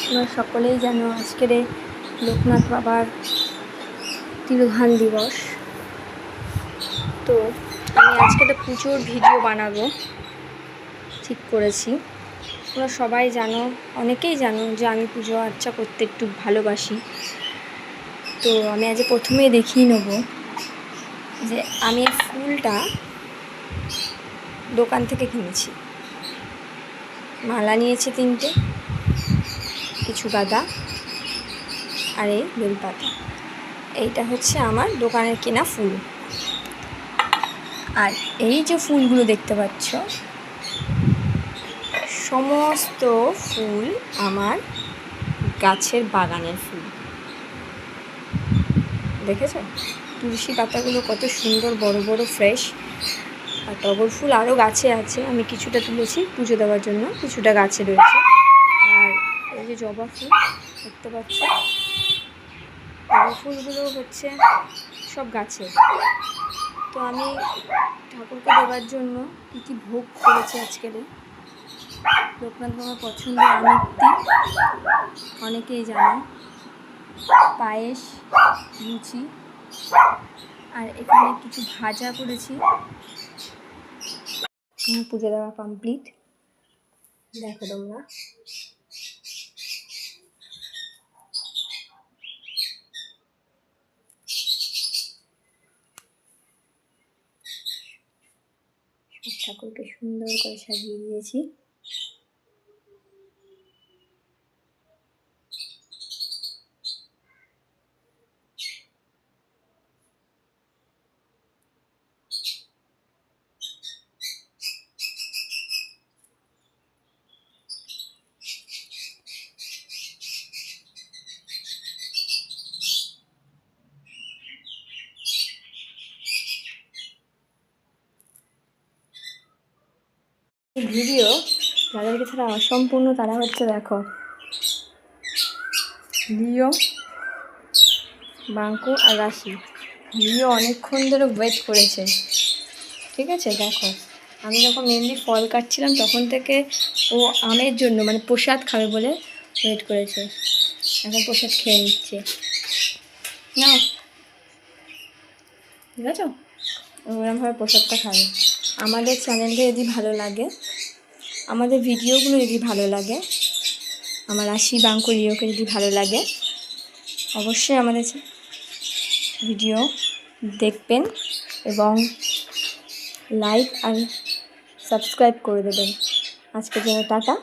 তোমরা সকলেই জানো আজকের লোকনাথ বাবার তিরোধান দিবস। তো আমি আজকে একটা পুজোর ভিডিও বানাবো ঠিক করেছি। তোমরা সবাই জানো, অনেকেই জানো যে আমি পুজো আর্চা করতে একটু ভালোবাসি। তো আমি আজ প্রথমেই দেখিয়ে নেব যে আমি ফুলটা দোকান থেকে কিনেছি। মালা নিয়েছে 3টে, কিছু গাঁদা আর এই বেলপাতা। এইটা হচ্ছে আমার দোকানের কেনা ফুল। আর এই যে ফুলগুলো দেখতে পাচ্ছ, সমস্ত ফুল আমার গাছের বাগানের ফুল। দেখেছ তুলসী পাতাগুলো কত সুন্দর বড় বড় ফ্রেশ। আর টগর ফুল আরও গাছে আছে, আমি কিছুটা তুলেছি পুজো দেওয়ার জন্য, কিছুটা গাছে রয়েছে। আর এই যে জবা ফুল দেখতে পাচ্ছ, জবা ফুলগুলো হচ্ছে সব গাছে। তো আমি ঠাকুরকে দেওয়ার জন্য কী কী ভোগ করেছি আজকের। লোকনাথ বাবার পছন্দের আমৃত্যি অনেকেই জানো, পায়েস, লুচি, আর এখানে কিছু ভাজা করেছি। পুজো দেওয়া কমপ্লিট, দেখো তোমরা। ঠাকুরকে সুন্দর করে সাজিয়ে দিয়েছি। ভিডিও যাদেরকে ছাড়া অসম্পূর্ণ তারা হচ্ছে, দেখো, লিও, বাঙ্কু আর রাশি। লিও অনেকক্ষণ ধরে ওয়েট করেছে, ঠিক আছে। দেখো আমি যখন মেনলি ফল কাটছিলাম তখন থেকে ও আমের জন্য, মানে প্রসাদ খাবে বলে ওয়েট করেছে। এখন প্রসাদ খেয়ে নিচ্ছে। না, ঠিক আছে, ওরকমভাবে প্রসাদটা খাবে। আমাদের চ্যানেলটা যদি ভালো লাগে, আমাদের ভিডিওগুলো যদি ভালো লাগে, আমার রাশি, বাঙ্কু, লিওকে যদি ভালো লাগে, অবশ্যই আমাদের ভিডিও দেখবেন এবং লাইক আর সাবস্ক্রাইব করে দেবেন। আজকের জন্য টাটা।